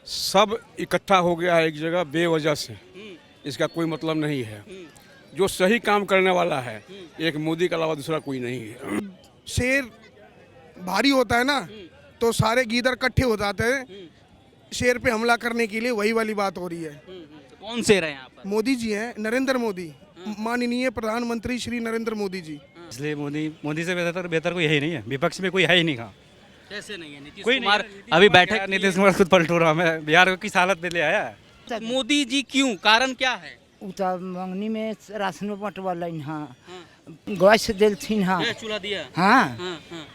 सब इकट्ठा हो गया है एक जगह बेवजह से। इसका कोई मतलब नहीं है। जो सही काम करने वाला है एक मोदी के अलावा दूसरा कोई नहीं है। शेर भारी होता है ना तो सारे गीदड़ इकट्ठे हो जाते हैं शेर पे हमला करने के लिए, वही वाली बात हो रही है। तो कौन शेर है यहाँ पर? मोदी जी हैं, नरेंद्र मोदी, माननीय प्रधानमंत्री श्री नरेंद्र मोदी जी। इसलिए मोदी से बेहतर कोई है ही नहीं है, विपक्ष में कोई है ही नहीं। कहाँ कैसे नहीं है? नीतीश कोई कुमार नहीं, अभी बैठक नीतीश कुमार खुद पलटू रहा है, बिहार को किस हालत में ले आया है। मोदी जी क्यों, कारण क्या है? उता मंगनी में राशन बंटवालन हाँ, गैस दिलथिन हाँ, नया चूल्हा दिया? हाँ हाँ।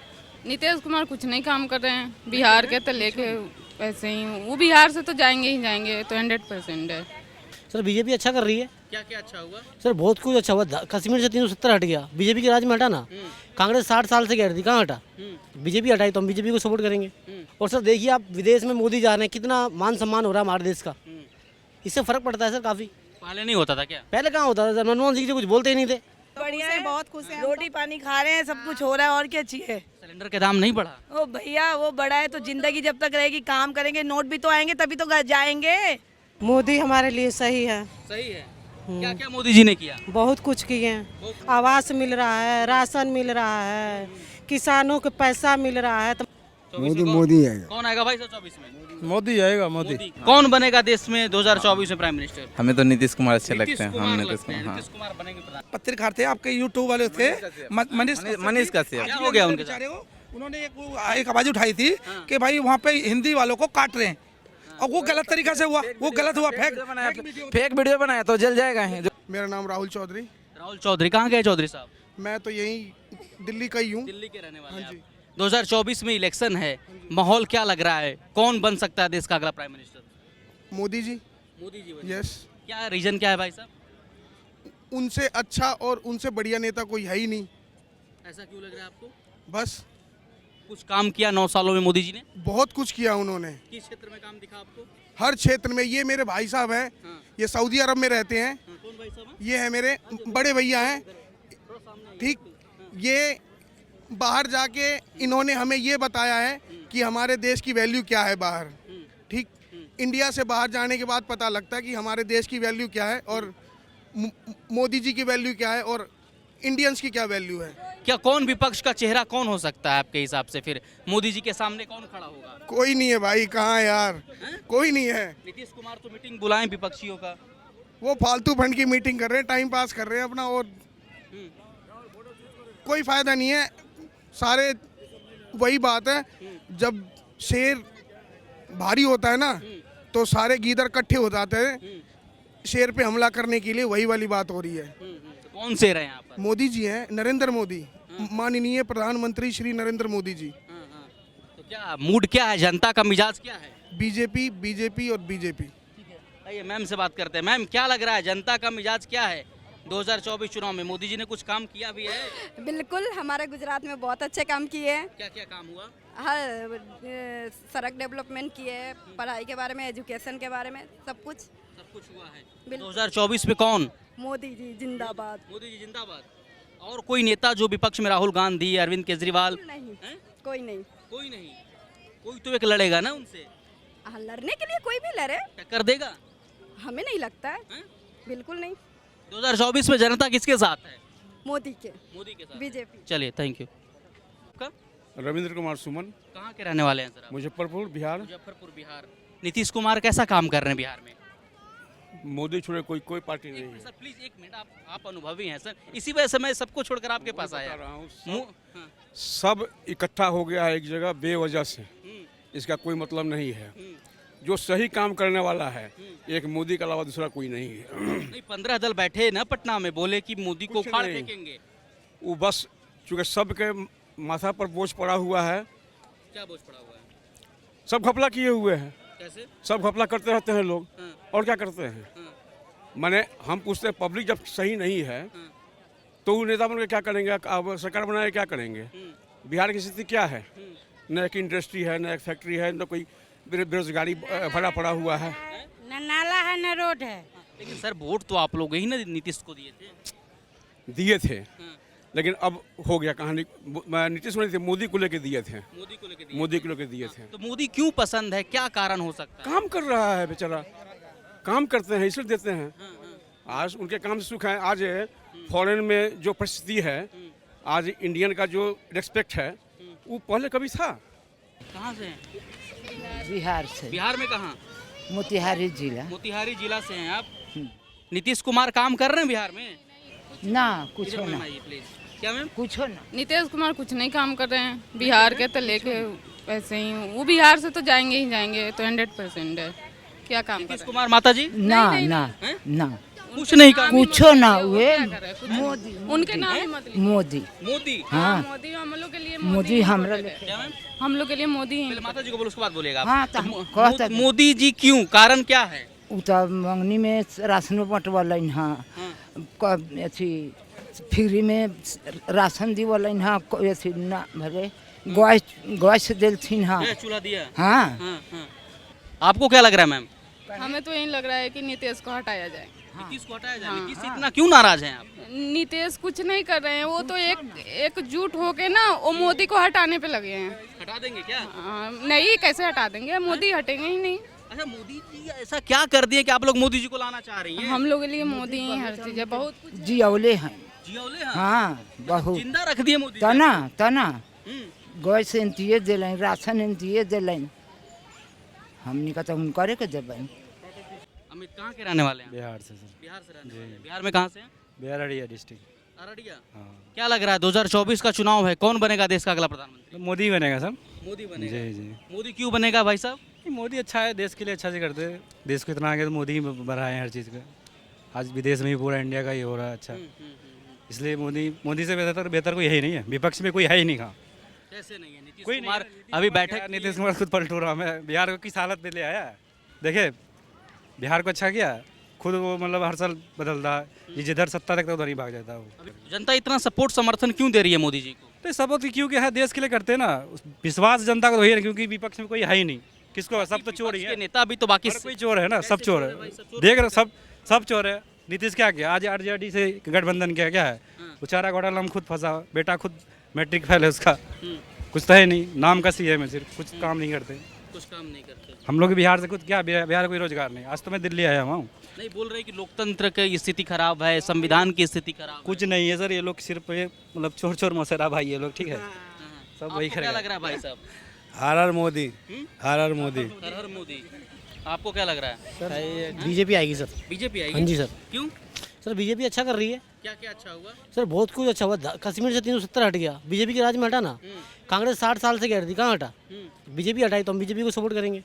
नीतीश कुमार कुछ नहीं काम कर रहे हैं बिहार के, तो लेके ऐसे ही वो बिहार से तो जाएंगे ही जाएंगे, तो 100% है। सर बीजेपी अच्छा कर रही है। क्या क्या अच्छा हुआ? सर बहुत कुछ अच्छा हुआ। कश्मीर से 370 हट गया, बीजेपी के राज में हटा ना। कांग्रेस 60 साल से कह रही थी, कहाँ हटा? बीजेपी हटाई तो हम बीजेपी को सपोर्ट करेंगे। और सर देखिए आप विदेश में मोदी जा रहे हैं, कितना मान सम्मान हो रहा है हमारे देश का, इससे फर्क पड़ता है सर काफ़ी। पहले नहीं होता था क्या? पहले कहाँ होता था? मनमोहन सिंह जी कुछ बोलते ही नहीं थे। बढ़िया है, बहुत खुश हैं, रोटी पानी खा रहे हैं, सब कुछ हो रहा है, और क्या चाहिए। सिलेंडर के दाम नहीं बढ़ा? ओ भैया वो बड़ा है तो जिंदगी जब तक रहेगी, काम करेंगे, नोट भी तो आएंगे तभी तो घर जाएंगे। मोदी हमारे लिए सही है। सही है। क्या क्या मोदी जी ने किया? बहुत कुछ किए हैं, आवास मिल रहा है, राशन मिल रहा है, किसानों को पैसा मिल रहा है। तो मोदी आएगा। कौन आएगा भाई 24 में? मोदी आएगा। मोदी कौन बनेगा देश में 2024 में प्राइम मिनिस्टर? हमें तो नीतीश कुमार अच्छे लगते हैं। हम नीतीश कुमार बनेंगे प्रधान। पत्रकार थे आपके, यूट्यूब वाले थे, मनीष कश्यप। क्या हो गया उनके साथ? उन्होंने एक आवाज उठाई थी कि भाई वहाँ पे हिंदी वालों को काट रहे हैं, और वो गलत तरीका से हुआ, वो गलत हुआ। फेक वीडियो बनाया तो जल जाएगा। मेरा नाम राहुल चौधरी। राहुल चौधरी कहाँ गए चौधरी साहब? मैं तो यही दिल्ली का ही हूँ। दिल्ली के रहने वाले हाँ जी। हैं आप। 2024 में इलेक्शन है, माहौल क्या लग रहा है? कौन बन सकता है देश का अगला prime minister? Modi ji. Modi ji. Yes. क्या रीजन क्या है भाई साहब? उनसे अच्छा और उनसे बढ़िया नेता कोई है ही नहीं। ऐसा क्यों लग रहा है आपको? बस कुछ काम किया 9 सालों में मोदी जी ने? बहुत कुछ किया उन्होंने। किस क्षेत्र में काम दिखा आपको? हर क्षेत्र में। ये मेरे भाई साहब हैं, हाँ। ये सऊदी अरब में रहते हैं। हाँ, कौन भाई साहब? ये है मेरे बड़े भैया हैं, ठीक। ये बाहर जाके इन्होंने हमें ये बताया है कि हमारे देश की वैल्यू क्या है बाहर, ठीक। इंडिया से बाहर जाने के बाद पता लगता है कि हमारे देश की वैल्यू क्या है, और मोदी जी की वैल्यू क्या है, और इंडियंस की क्या वैल्यू है। क्या कौन विपक्ष का चेहरा कौन हो सकता है आपके हिसाब से? फिर मोदी जी के सामने कौन खड़ा होगा? कोई नहीं है भाई, कहाँ यार, कोई नहीं है। नीतीश कुमार तो मीटिंग बुलाएं विपक्षियों का। वो फालतू फंड की मीटिंग कर रहे हैं, टाइम पास कर रहे हैं अपना, और कोई फायदा नहीं है। सारे वही बात है, जब शेर भारी होता है ना तो सारे गीदड़ इकट्ठे हो जाते हैं शेर पे हमला करने के लिए, वही वाली बात हो रही है। तो कौन शेर है यहाँ पर? मोदी जी हैं, नरेंद्र मोदी, माननीय प्रधानमंत्री श्री नरेंद्र मोदी जी। तो क्या मूड क्या है, जनता का मिजाज क्या है? बीजेपी बीजेपी और बीजेपी। आइए मैम से बात करते हैं। मैम क्या लग रहा है, जनता का मिजाज क्या है 2024 चुनाव में? मोदी जी ने कुछ काम किया भी है? बिल्कुल, हमारे गुजरात में बहुत अच्छे काम किए हैं। क्या क्या काम हुआ? हर सड़क डेवलपमेंट किए, पढ़ाई के बारे में, एजुकेशन के बारे में, सब कुछ हुआ है। बिल्कुल। 2024 में कौन? मोदी जी जिंदाबाद। मोदी जी जिंदाबाद। और कोई नेता जो विपक्ष में, राहुल गांधी, अरविंद केजरीवाल? नहीं, हैं? कोई नहीं। कोई नहीं। कोई तो एक लड़ेगा ना उनसे? हाँ, लड़ने के लिए कोई भी लड़े, टक्कर देगा? हमें नहीं लगता है। हैं? बिल्कुल नहीं। 2024 में जनता किसके साथ है? मोदी के, मोदी के साथ। बीजेपी। चलिए, थैंक यू। आपका? रविंद्र कुमार सुमन, कहाँ के रहने वाले हैं सर आप? मुजफ्फरपुर बिहार। मुजफ्फरपुर बिहार। नीतीश कुमार कैसा काम कर रहे हैं बिहार में? मोदी छोड़े कोई पार्टी नहीं है। सर प्लीज एक मिनट, आप अनुभवी हैं सर, इसी वजह से मैं सबको छोड़कर आपके पास बता आया। रहा हूँ, हाँ। सब इकट्ठा हो गया है एक जगह बेवजह से। इसका कोई मतलब नहीं है। जो सही काम करने वाला है एक मोदी के अलावा दूसरा कोई नहीं है। नहीं, 15 दल बैठे ना पटना में, बोले कि मोदी को कुछ उखाड़ नहीं। फेंकेंगे। वो बस चूँकि सबके माथा पर बोझ पड़ा हुआ है, क्या बोझ पड़ा हुआ है? सब घपला किए हुए हैं। कैसे? सब घपला करते रहते हैं लोग, हाँ। और क्या करते हैं। हाँ। माने हम पूछते हैं, पब्लिक जब सही नहीं है तो वो नेता बन के क्या करेंगे, अब सरकार बनाए क्या करेंगे। बिहार की स्थिति क्या है, न एक इंडस्ट्री है, न एक फैक्ट्री है, न कोई बेरोजगारी भरा पड़ा हुआ है। न नाला है न रोड है। लेकिन सर वोट तो आप लोग ही ना नीतीश को दिए थे। दिए थे, लेकिन अब हो गया कहानी। नीतीश कुमार थे, मोदी को लेके दिए थे, मोदी को लेके मोदी को लेके दिए थे। तो मोदी क्यों पसंद है, क्या कारण हो सकता है? काम कर रहा है बेचारा, काम करते हैं इसलिए देते हैं। आज उनके काम से सुख है। आज फॉरेन में जो परिस्थिति है, आज इंडियन का जो रिस्पेक्ट है वो पहले कभी था। कहाँ से हैं? बिहार से, बिहार में कहाँ? मोतिहारी जिला। मोतिहारी जिला से हैं आप। नीतीश कुमार काम कर रहे हैं बिहार में? ना कुछ इधर मैम ना, आइए प्लीज। क्या मैम? कुछ ना। नीतीश कुमार कुछ नहीं काम कर रहे हैं बिहार के, तो लेके ऐसे ही वो बिहार से तो जाएंगे ही जाएंगे, तो 100% है। क्या काम कर नीतीश रहे हैं? कुमार माता जी ना ना हैं? ना, कुछ नहीं काम। कुछो ना हुए। क्या कर रहे हैं? मोदी, उनके नाम ही मत लीजिए। मोदी, मोदी। हाँ मोदी हम लोग के लिए मोदी हमरा क्या मैम? हम लोग के लिए मोदी पहले हैं। माता जी को बोलो, उसके बाद बोलिएगा आप। हाँ, तो तो कहता था। मोदी जी क्यों, कारण क्या है? उ तो मंगनी में राशन बंटवलन हाँ, अथी फ्री में राशन दिवलन हाँ, अथी ना भरे गैस दिलथिन हाँ। गैस चूल्हा दिया? हाँ हाँ, हाँ। आपको क्या लग रहा है मैम? हमें तो यही लग रहा है कि नीतीश को हटाया जाए। नीतीश को हटाया जाए। नीतीश से इतना क्यों नाराज हैं आप? नीतीश कुछ नहीं कर रहे हैं, वो तो एकजुट होके ना वो मोदी को हटाने पे लगे हैं। हटा देंगे क्या? नहीं, कैसे हटा देंगे, मोदी हटेंगे ही नहीं। अच्छा, मोदी जी ऐसा क्या कर दिए कि आप लोग मोदी जी को लाना चाह रही हैं? हम लोग के लिए मोदी ही हर चीज है, बहुत कुछ। जियौले हैं जियौले हैं? हाँ बहुत। जिंदा रख दिए मोदी जी। तना तना हम्म। गैस एंतिए दिलन, राशन एंतिए दिलन, हमनी का तो उनकरे के देबन। अमित कहाँ के रहने वाले हैं? बिहार से सर। बिहार से रहने वाले हैं। बिहार में कहाँ से हैं? बिहार अररिया डिस्ट्रिक्ट। अररिया। हाँ, क्या लग रहा है 2024 का चुनाव है, कौन बनेगा देश का अगला प्रधानमंत्री? तो मोदी बनेगा सर। मोदी जी जी। मोदी क्यों बनेगा भाई साहब? मोदी अच्छा है, देश के लिए अच्छा से करते हैं, देश को इतना आगे तो मोदी ही बढ़ाए हैं हर चीज़ का। आज विदेश में भी पूरा इंडिया का ही हो रहा है अच्छा, इसलिए मोदी से बेहतर कोई है ही नहीं है, विपक्ष में कोई है ही नहीं। कहाँ कैसे नहीं है? नीतीश कोई कुमार नहीं। अभी बैठक नीतीश कुमार खुद पलटू रहा है, बिहार को किस हालत में ले आया है। देखिए बिहार को अच्छा किया, खुद वो मतलब हर साल बदलता है, ये जिधर सत्ता तक उधर ही भाग जाता है वो। जनता इतना सपोर्ट समर्थन क्यों दे रही है मोदी जी को? तो सपोर्ट क्योंकि है देश के लिए करते हैं ना, विश्वास जनता को वही है, क्योंकि विपक्ष में कोई है ही नहीं। किसको, सब तो चोर ही विपक्ष है, के नेता भी तो बाकी हर कोई चोर है ना, सब चोर है। देख रहे सब चोर है। नीतीश क्या किया, आज आरजेडी से गठबंधन किया, क्या है वो चारा घोटाला में खुद फंसा, बेटा खुद मैट्रिक फेल है उसका, कुछ तो है नहीं, नाम का सीएम है सिर्फ, कुछ काम नहीं करते। कुछ काम नहीं करते। हम लोग बिहार से कुछ क्या, बिहार कोई रोजगार नहीं। आज तो मैं दिल्ली आया हुआ हूँ, नहीं बोल रहे कि लोकतंत्र की स्थिति खराब है, संविधान की स्थिति खराब कुछ नहीं है सर। ये लोग सिर्फ ये मतलब चोर चोर मसेरा भाई, ये लोग ठीक है, सब वही क्या लग रहा है भाई साहब? हर मोदी, हर मोदी। हर मोदी। आपको क्या लग रहा है? सर बीजेपी आएगी सर। बीजेपी आएगी? हाँ जी सर। क्यों? सर बीजेपी अच्छा कर रही है। क्या क्या अच्छा हुआ? सर बहुत कुछ अच्छा हुआ, कश्मीर से 370 हट गया, बीजेपी के राज में हटा ना। कांग्रेस 60 साल से कह रही थी, कहाँ हटा? बीजेपी हटाई तो हम बीजेपी को सपोर्ट करेंगे।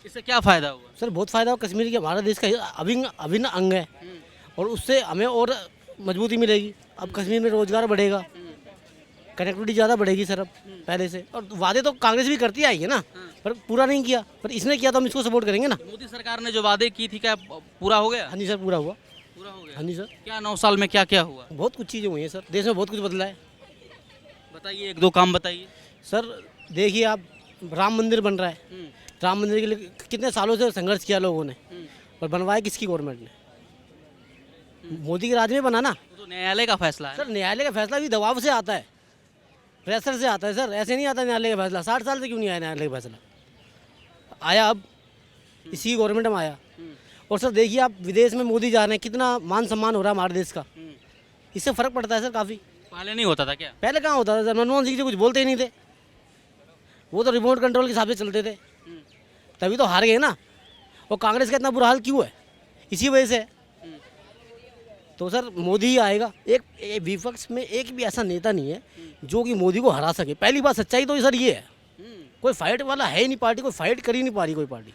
इससे क्या फायदा हुआ? सर बहुत फायदा हुआ, कश्मीर के हमारा देश का अभिन्न अंग है, और उससे हमें और मजबूती मिलेगी। अब कश्मीर में रोजगार बढ़ेगा, कनेक्टिविटी ज़्यादा बढ़ेगी सर अब पहले से। और वादे तो कांग्रेस भी करती आई है ना, पर पूरा नहीं किया, पर इसने किया तो हम इसको सपोर्ट करेंगे ना। मोदी सरकार ने जो वादे की थी क्या पूरा हो गया? हाँ जी सर, पूरा हुआ। पूरा हो गया। हाँ जी सर, क्या 9 साल में क्या क्या हुआ? बहुत कुछ चीज़ें हुई हैं सर, देश में बहुत कुछ बदला है। बताइए, एक दो काम बताइए। सर देखिए आप, राम मंदिर बन रहा है, राम मंदिर के लिए कितने सालों से संघर्ष किया लोगों ने, पर बनवाया किसकी गवर्नमेंट ने? मोदी के राज में बना ना। तो न्यायालय का फैसला है। सर न्यायालय का फैसला भी दबाव से आता है, प्रेशर से आता है सर, ऐसे नहीं आता न्यायालय का फैसला। 60 साल से क्यों नहीं आया न्यायालय का फैसला? आया अब, इसी गवर्नमेंट में आया। और सर देखिए आप, विदेश में मोदी जा रहे हैं, कितना मान सम्मान हो रहा है हमारे देश का, इससे फ़र्क पड़ता है सर काफ़ी। पहले नहीं होता था क्या? पहले कहाँ होता था सर, मनमोहन सिंह जी कुछ बोलते ही नहीं थे, वो तो रिमोट कंट्रोल के हिसाब से चलते थे, तभी तो हार गए ना। और कांग्रेस का इतना बुरा हाल क्यों है? इसी वजह से। तो सर मोदी ही आएगा। एक विपक्ष में एक भी ऐसा नेता नहीं है जो कि मोदी को हरा सके। पहली बात सच्चाई तो सर ये है, कोई फाइट वाला है ही नहीं, पार्टी कोई फाइट कर ही नहीं पा रही कोई पार्टी।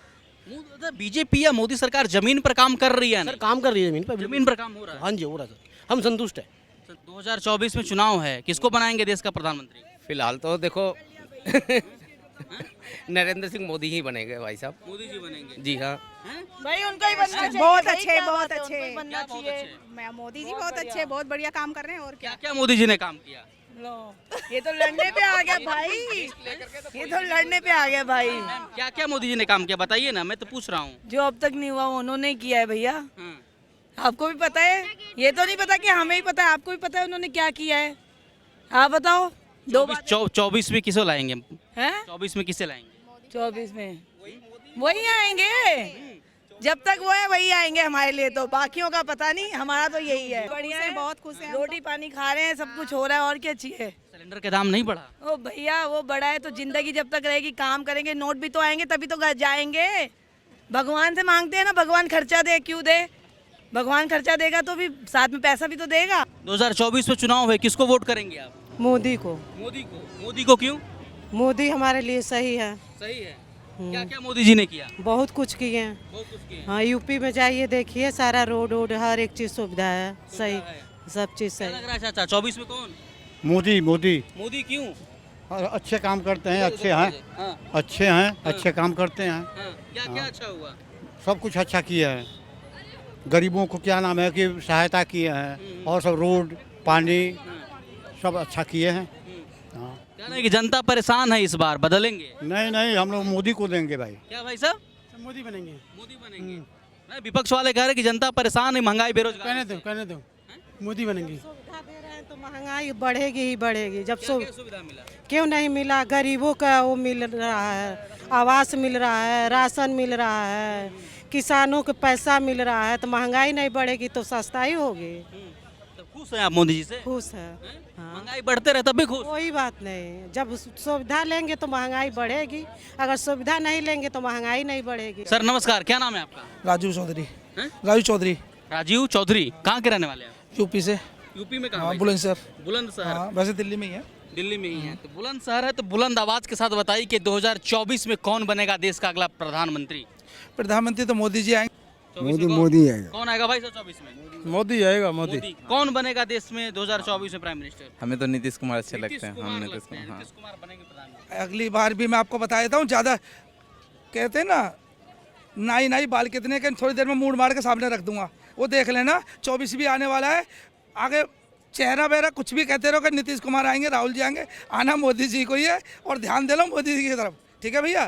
बीजेपी या मोदी सरकार जमीन पर काम कर रही है? सर काम कर रही है जमीन पर, जमीन पर काम हो रहा है। हाँ जी हो रहा है सर, हम संतुष्ट है। 2024 में चुनाव है, किसको बनाएंगे देश का प्रधानमंत्री? फिलहाल तो देखो नरेंद्र सिंह मोदी ही बनेंगे भाई साहब। मोदी जी बनेंगे? जी हाँ। भाई उनका ही बनना चाहिए। बहुत अच्छे, बहुत अच्छे बनना चाहिए। मोदी जी बहुत अच्छे, बहुत बढ़िया काम कर रहे हैं। और क्या क्या मोदी जी ने काम किया? ये तो लड़ने पे आ गया भाई, ये तो लड़ने पे आ गया भाई। क्या क्या मोदी जी ने काम किया बताइए ना, मैं तो पूछ रहा हूँ। जो अब तक नहीं हुआ उन्होंने किया है भैया। आपको भी पता है, ये तो नहीं पता कि हमें ही पता है, आपको भी पता है उन्होंने क्या किया है। आप बताओ। 24 में किसे लाएंगे? हैं 24 में किसे लाएंगे? 24 में वही आएंगे, जब तक वो है वही आएंगे हमारे लिए, तो बाकियों का पता नहीं, हमारा तो यही है। बढ़िया है, बहुत खुश हैं। रोटी पानी खा रहे हैं, सब कुछ हो रहा है, और क्या चाहिए। सिलेंडर के दाम नहीं बढ़ा? ओ भैया वो बड़ा है तो जिंदगी जब तक रहेगी, काम करेंगे, नोट भी तो आएंगे तभी तो घर जाएंगे। भगवान से मांगते हैं ना, भगवान खर्चा दे, क्यों दे? भगवान खर्चा देगा तो भी साथ में पैसा भी तो देगा। 2024 में चुनाव है, किसको वोट करेंगे आप? मोदी को। मोदी को। मोदी को क्यों? मोदी हमारे लिए सही है। सही है। क्या क्या मोदी जी ने किया? बहुत कुछ किए हैं। बहुत कुछ किया। हाँ, यूपी में जाइए देखिए, सारा रोड वोड हर एक चीज़ सुविधा है, सही, सब चीज़ क्या सही। लग रहा है चाचा 24 में कौन? मोदी मोदी मोदी क्यों? और अच्छे काम करते हैं, अच्छे हैं, हाँ, अच्छे हैं, अच्छे काम करते हैं, हाँ। क्या क्या अच्छा हुआ? सब कुछ अच्छा किया है। गरीबों को क्या नाम है कि सहायता किए हैं, और सब रोड पानी सब अच्छा किए हैं। हाँ। क्या नहीं कि जनता परेशान है, इस बार बदलेंगे? नहीं नहीं, हम लोग मोदी को देंगे भाई। क्या भाई साहब? मोदी बनेंगे। मोदी बनेंगे। नहीं, विपक्ष वाले कह रहे कि जनता परेशान है, महंगाई बेरोजगारी से। कहने दो मोदी बनेंगे। सुविधा दे रहे हैं तो महंगाई बढ़ेगी ही बढ़ेगी। जब क्या सुविधा मिला? क्यों नहीं मिला? गरीबों का वो मिल रहा है, आवास मिल रहा है, राशन मिल रहा है, किसानों को पैसा मिल रहा है, तो महंगाई नहीं बढ़ेगी तो सस्ता ही होगी। तो खुश हैं आप मोदी जी से? खुश है। हैं? हाँ। महंगाई बढ़ते रहे तब भी खुश? कोई बात नहीं, जब सुविधा लेंगे तो महंगाई बढ़ेगी, अगर सुविधा नहीं लेंगे तो महंगाई नहीं बढ़ेगी। सर नमस्कार, क्या नाम है आपका? राजू चौधरी। हैं? राजू चौधरी, राजीव चौधरी। कहाँ के रहने वाले हैं? यूपी से। यूपी में कहाँ? हाँ, बुलंदशहर। बुलंदशहर। हाँ, वैसे दिल्ली में ही है। दिल्ली में ही है। तो बुलंदशहर है, तो बुलंद आवाज के साथ बताइए कि 2024 में कौन बनेगा देश का अगला प्रधानमंत्री? प्रधानमंत्री तो मोदी जी आएंगे। मोदी आएगा। कौन आएगा भाई 24 में? मोदी आएगा। मोदी। कौन बनेगा देश में 2024 में प्राइम मिनिस्टर? हमें तो नीतीश कुमार अच्छे लगते हैं। कुमार हम लगते नीतीश हैं। कुमार, हाँ। नीतीश कुमार बनेंगे प्रधानमंत्री। अगली बार भी मैं आपको बता देता हूँ, ज़्यादा कहते हैं ना नाई नाई बाल कितने के, थोड़ी देर में मूड मार के सामने रख दूंगा, वो देख लेना। 24 भी आने वाला है, आगे चेहरा वेहरा कुछ भी कहते रहो कि नीतीश कुमार आएंगे, राहुल जी आएंगे, आना मोदी जी को ही है, और ध्यान दे लो मोदी जी की तरफ। ठीक है भैया।